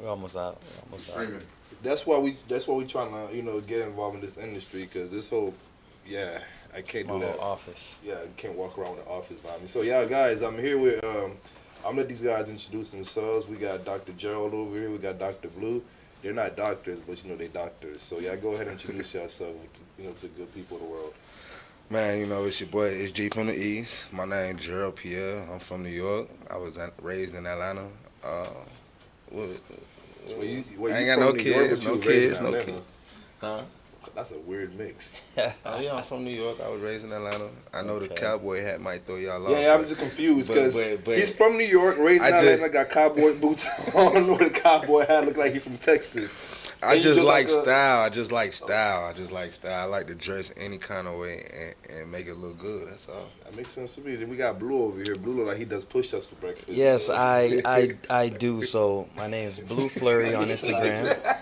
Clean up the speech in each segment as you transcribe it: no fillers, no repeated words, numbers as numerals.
We're almost out. We're almost out. Streaming. That's why we trying to get involved in this industry because this whole yeah I It's can't my do whole that. office. Yeah, I can't walk around with the office by me. So yeah, guys, I'm here with I'm gonna let these guys introduce themselves. We got Dr. Gerald over here. We got Dr. Blue. They're not doctors, but they doctors. So yeah, go ahead and introduce yourself, to the good people of the world. Man, it's your boy, it's G from the East. My name Gerald Pierre. I'm from New York. I was raised in Atlanta. What, Well, I you ain't got from no New York, kids, but you no was raised kids, in no Atlanta. kids. Huh? That's a weird mix. Oh yeah, I'm from New York. I was raised in Atlanta. I know the Okay. cowboy hat might throw y'all off. Yeah, I'm but- just confused but- because but he's from New York, raised I in just- Atlanta, got cowboy boots on with a cowboy hat, look like he's from Texas. I And you just like a- style. I just like style. I just like style. I like to dress any kind of way and make it look good. That's all. That makes sense to me. Then we got Blue over here. Blue look like he does push-ups for breakfast. Yes, so- I do. So my name is Blue Flurry on Instagram.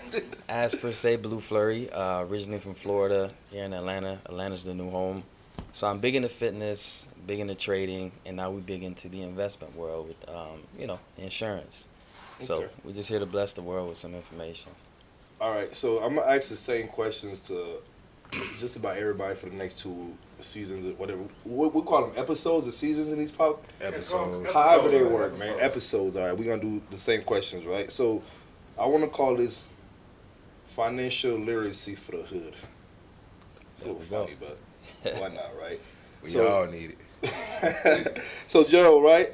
As per se, Blue Flurry. Originally from Florida, here in Atlanta. Atlanta's the new home. So I'm big into fitness, big into trading, and now we big into the investment world with insurance. So Okay. we're just here to bless the world with some information. All right, so I'm gonna ask the same questions to just about everybody for the next 2 seasons or whatever. What we call them episodes or seasons in these pop. Episodes. However they Episodes. work, man. Episodes. All right, we're gonna do the same questions, right? So I want to call this financial literacy for the hood. It's a little There we go. funny, but why not, right? We So- all need it. So Gerald, right?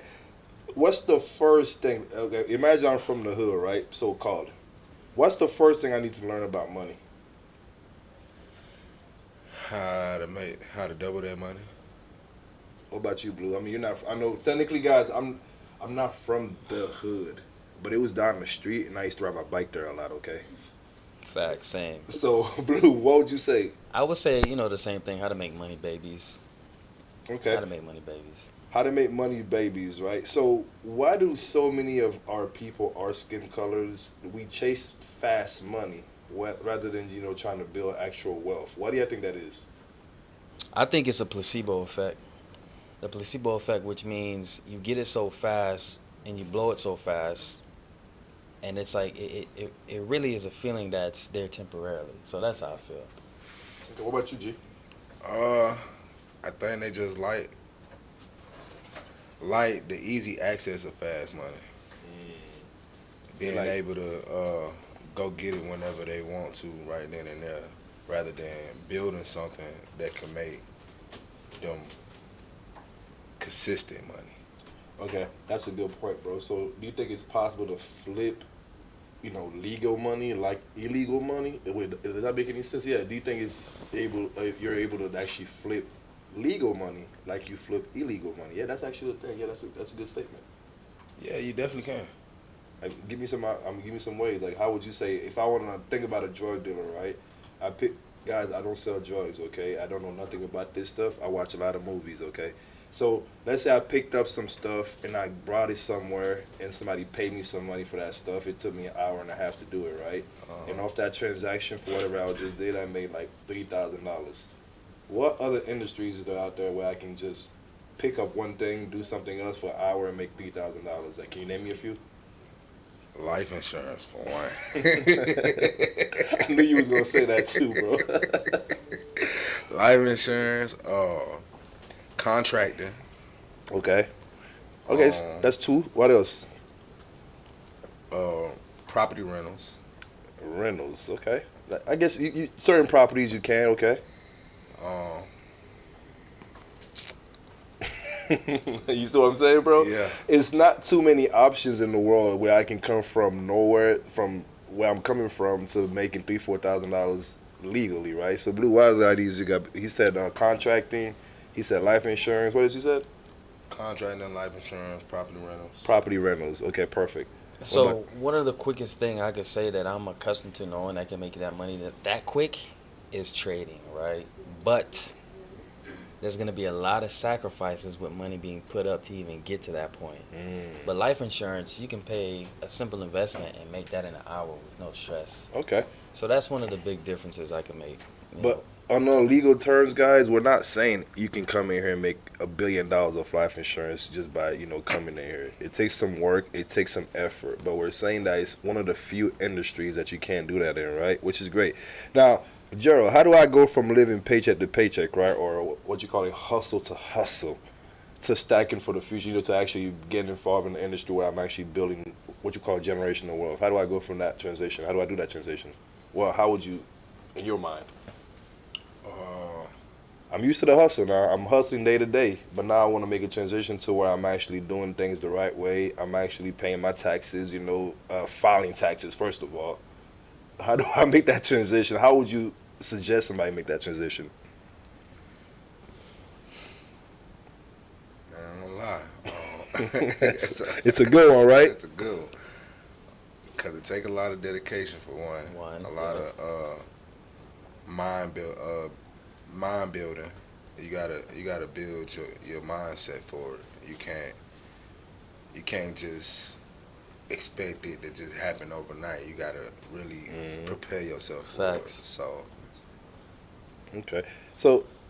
What's the first thing? Okay, imagine I'm from the hood, right? So called. What's the first thing I need to learn about money? How to double that money. What about you, Blue? I mean, you're not. I know technically, guys, I'm not from the hood, but it was down the street, and I used to ride my bike there a lot. Okay. Fact, same. So, Blue, what would you say? I would say, the same thing, how to make money babies. Okay. How to make money babies. How to make money, babies, right? So, why do so many of our people, our skin colors, we chase fast money rather than trying to build actual wealth? Why do you think that is? I think it's a placebo effect. The placebo effect, which means you get it so fast and you blow it so fast, and it's like it really is a feeling that's there temporarily. So that's how I feel. Okay, what about you, G? I think they just like the easy access of fast money. Being Like- able to go get it whenever they want to, right then and there, rather than building something that can make them consistent money. Okay, that's a good point, bro. So, do you think it's possible to flip, legal money like illegal money? Does that make any sense? Yeah. Do you think you're able to actually flip legal money like you flip illegal money? Yeah, that's actually the thing. Yeah, that's a good statement. Yeah, you definitely can. Like, give me some ways. Like, how would you say if I want to think about a drug dealer, right? Guys, I don't sell drugs, okay? I don't know nothing about this stuff. I watch a lot of movies, okay? So let's say I picked up some stuff and I brought it somewhere and somebody paid me some money for that stuff. It took me an hour and a half to do it, right? And off that transaction for whatever I just did, I made like $3,000. What other industries is there out there where I can just pick up one thing, do something else for an hour and make $3,000? Like, can you name me a few? Life insurance, for one. I knew you was gonna say that too, bro. Life insurance, contracting. Okay. Okay, so that's two. What else? Property rentals. Rentals. Okay. I guess you certain properties you can. Okay. Um, You see what I'm saying, bro? Yeah. It's not too many options in the world where I can come from from where I'm coming from to making $3,000-$4,000 legally, right? So, Blue, what other ideas you got? He said contracting. He said life insurance. What did you said? contracting, life insurance, property rentals. Property rentals. Okay, perfect. So one of the quickest thing I could say that I'm accustomed to knowing that can make that money that quick is trading, right? But there's going to be a lot of sacrifices with money being put up to even get to that point. But life insurance, you can pay a simple investment and make that in an hour with no stress. Okay. So that's one of the big differences I can make. you But know. on the legal terms, guys, we're not saying you can come in here and make $1 billion of life insurance just by coming in here. It takes some work, it takes some effort, but we're saying that it's one of the few industries that you can't do that in, right? Which is great. Now, Gerald, how do I go from living paycheck to paycheck, right, or what you call a hustle to hustle, to stacking for the future, to actually getting involved in the industry where I'm actually building what you call generational wealth? How do I go from that transition? How do I do that transition? Well, how would you, in your mind? I'm used to the hustle now. I'm hustling day to day, but now I want to make a transition to where I'm actually doing things the right way. I'm actually paying my taxes, filing taxes, first of all. How do I make that transition? How would you suggest somebody make that transition? I ain't gonna lie. It's a good one, right? It's a good one. Because it take a lot of dedication for one. A lot of mind building. You gotta build your mindset for it. You can't just expect it to just happen overnight. You gotta really prepare yourself for it. So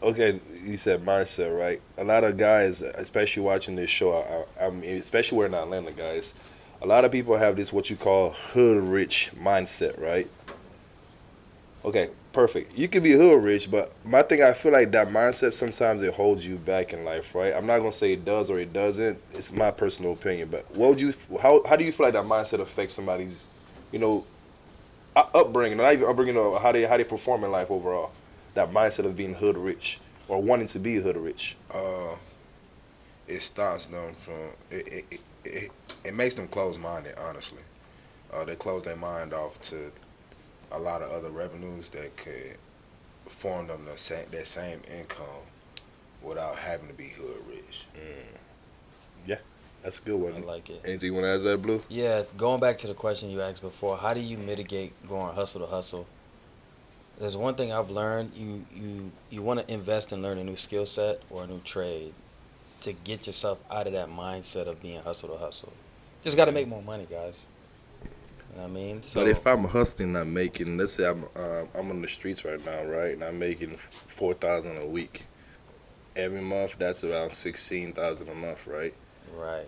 Okay, you said mindset, right? A lot of guys, especially watching this show, I mean, especially we're in Atlanta, guys. A lot of people have this what you call hood rich mindset, right? Okay, perfect. You can be hood rich, but my thing, I feel like that mindset sometimes it holds you back in life, right? I'm not gonna say it does or it doesn't. It's my personal opinion, but how do you feel like that mindset affects somebody's, upbringing, not even upbringing, or how they perform in life overall? That mindset of being hood rich or wanting to be hood rich. it stops them from it makes them close minded. Honestly, they close their mind off to a lot of other revenues that could form them that same income without having to be hood rich. Yeah, that's a good one. I like it. Anything you want to add to that, Blue? Yeah, going back to the question you asked before, how do you mitigate going hustle to hustle? There's one thing I've learned: you want to invest and learn a new skill set or a new trade to get yourself out of that mindset of being hustle to hustle. Just got to make more money, guys. You know what I mean? So, But if I'm hustling, not making, let's say I'm on the streets right now, right, and I'm making $4,000 a week. Every month, that's around $16,000 a month, right? right,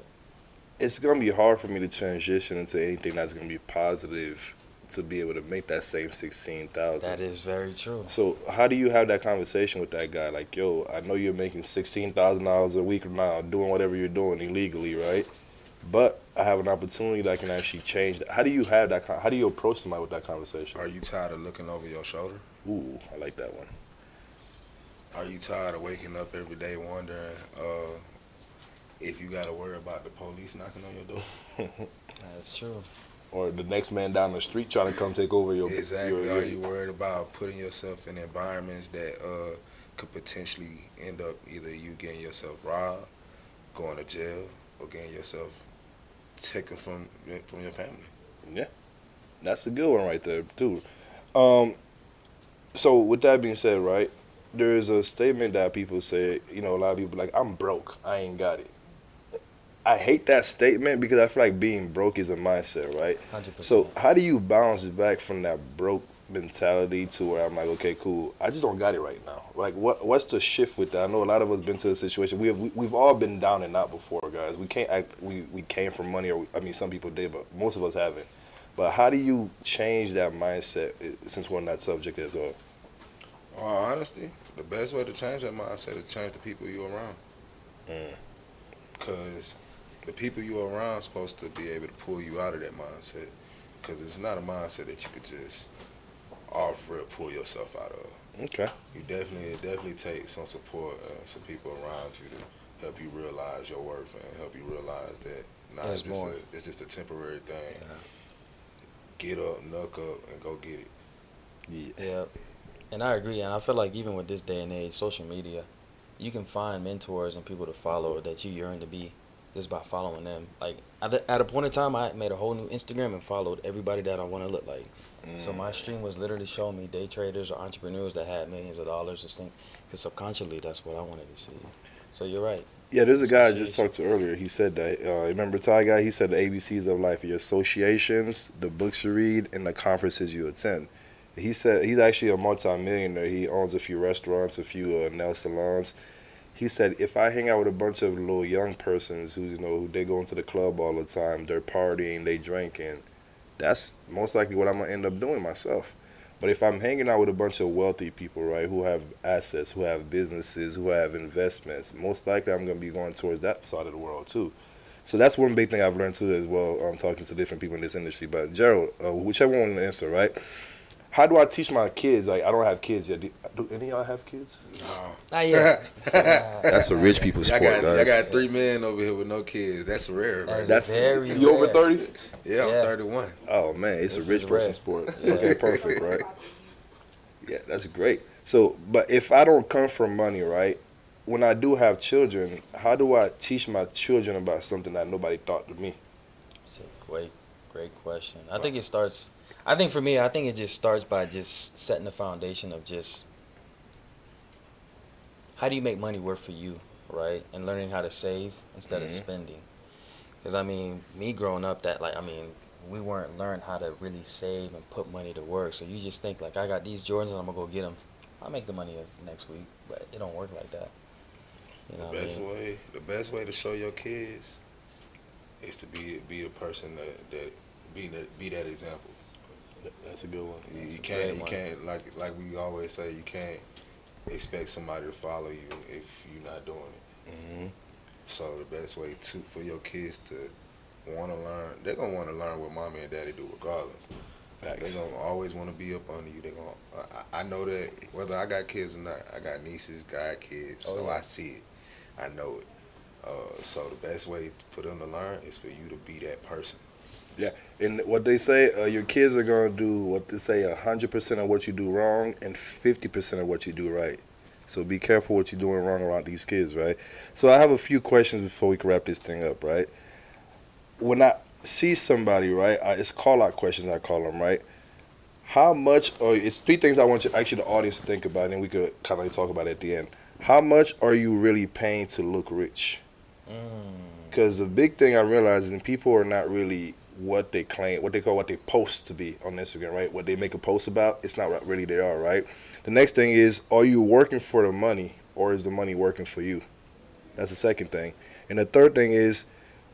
It's gonna be hard for me to transition into anything that's gonna be positive to be able to make that same 16,000. that is very true. So how do you have that conversation with that guy? Like, yo, I know you're making $16,000 a week now, doing whatever you're doing illegally, right? But I have an opportunity that I can actually change that. How do you have that? How do you approach somebody with that conversation? Are you tired of looking over your shoulder? Ooh, I like that one. Are you tired of waking up every day wondering if you got to worry about the police knocking on your door? That's true. Or the next man down the street trying to come take over your. Exactly. Are you worried about putting yourself in environments that could potentially end up either you getting yourself robbed, going to jail, or getting yourself taken from your family? Yeah, that's a good one right there too. So with that being said, right, there is a statement that people say. A lot of people like, I'm broke, I ain't got it. I hate that statement because I feel like being broke is a mindset, right? 100%. So how do you bounce back from that broke mentality to where I'm like, okay, cool, I just don't got it right now? Like, what's the shift with that? I know a lot of us been to a situation. We've all been down and out before, guys. We can't act. We came from money, or some people did, but most of us haven't. But how do you change that mindset since we're on that subject as well? Honesty, the best way to change that mindset is change the people you around. Because the people you around are supposed to be able to pull you out of that mindset. Because it's not a mindset that you could just off rip pull yourself out of. Okay. You definitely take some support, some people around you to help you realize your worth and help you realize that it's just a temporary thing. Yeah. Get up, knuck up, and go get it. Yeah. And I agree. And I feel like even with this day and age, social media, you can find mentors and people to follow that you yearn to be just by following them. Like, at a point in time, I made a whole new Instagram and followed everybody that I want to look like. So my stream was literally showing me day traders or entrepreneurs that had millions of dollars, just think, because subconsciously that's what I wanted to see. So you're right. Yeah, there's a guy I just talked to earlier. He said that, remember Ty guy? He said the ABCs of life are your associations, the books you read, and the conferences you attend. He said he's actually a multi-millionaire. He owns a few restaurants, a few nail salons. He said if I hang out with a bunch of little young persons who they go into the club all the time, they're partying, they drinking, that's most likely what I'm gonna end up doing myself. But if I'm hanging out with a bunch of wealthy people, right, who have assets, who have businesses, who have investments, most likely I'm gonna be going towards that side of the world too. So that's one big thing I've learned too as well. Talking to different people in this industry. But Gerald, whichever one to answer, right? How do I teach my kids? Like, I don't have kids yet. Do any of y'all have kids? No. Not yet. That's a rich people sport, I guys. got 3 men over here with no kids. That's rare, right? That's very You over rare. 30? Yeah, I'm Yeah. 31. Oh man, it's This a rich is person rare. sport. Yeah. Okay, perfect, right? Yeah, that's great. So, but if I don't come from money, right? When I do have children, how do I teach my children about something that nobody taught to me? It's a great question. I think it starts. I think for me, I think it just starts by just setting the foundation of just how do you make money work for you, right? And learning how to save instead of spending. Because I mean, me growing up, we weren't learned how to really save and put money to work. So you just think like, I got these Jordans and I'm gonna go get them. I'll make the money next week, but it don't work like that. You know what I mean? The best way to show your kids is to be the person that be that example. That's a good one. You a great one. can't like we always say, you can't expect somebody to follow you if you're not doing it. Mm-hmm. So the best way for your kids to want to learn, they're gonna want to learn what mommy and daddy do regardless. Facts. They're gonna always want to be up under you. They gonna. I know that whether I got kids or not, I got nieces, got kids, Oh, so yeah. I see it. I know it. So the best way for them to learn is for you to be that person. Yeah, and what they say, your kids are gonna do what they say 100% of what you do wrong and 50% of what you do right. So be careful what you're doing wrong around these kids, right? So I have a few questions before we can wrap this thing up, right? When I see somebody, right, it's call out questions I call them, right? How much, or it's 3 things I want you, actually the audience to think about, and we could kind of talk about it at the end. How much are you really paying to look rich? Because the big thing I realize is that people are not really what they claim, what they post to be on Instagram, right? What they make a post about, it's not what really they are, right? The next thing is, are you working for the money or is the money working for you? That's the second thing. And the third thing is,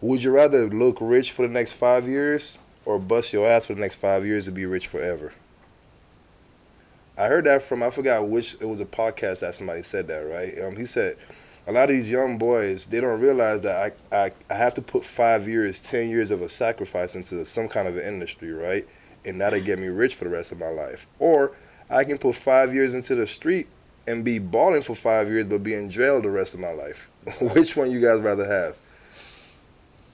would you rather look rich for the next 5 years or bust your ass for the next 5 years to be rich forever? I heard that from, I forgot which, it was a podcast that somebody said that, right? He said, a lot of these young boys, they don't realize that I have to put 5 years, 10 years of a sacrifice into some kind of an industry, right? And that'll get me rich for the rest of my life. Or I can put 5 years into the street and be balling for 5 years but be in jail the rest of my life. Which one you guys rather have?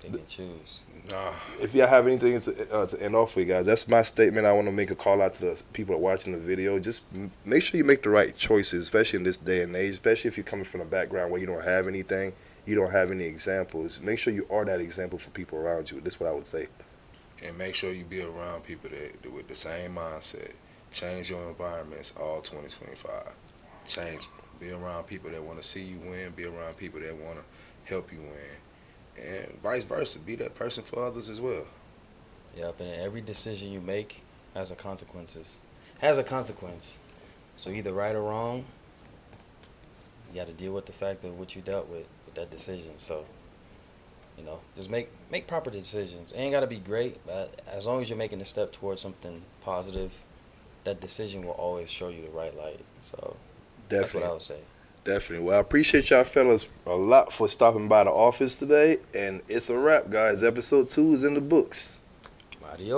They can choose. Nah, If y'all have anything to end off with, guys, that's my statement. I want to make a call out to the people that are watching the video. Just make sure you make the right choices, especially in this day and age, especially if you're coming from a background where you don't have anything, you don't have any examples. Make sure you are that example for people around you. That's what I would say. and make sure you be around people that with the same mindset. Change your environments all 2025. Change. Be around people that want to see you win. Be around people that want to help you win, and vice versa. Be that person for others as well. Yep, and every decision you make has a consequences. Has a consequence. So either right or wrong, you got to deal with the fact of what you dealt with that decision. So, just make proper decisions. It ain't got to be great, but as long as you're making a step towards something positive, that decision will always show you the right light. So that's what I would say. Definitely. Well, I appreciate y'all fellas a lot for stopping by the office today. And it's a wrap, guys. Episode 2 is in the books.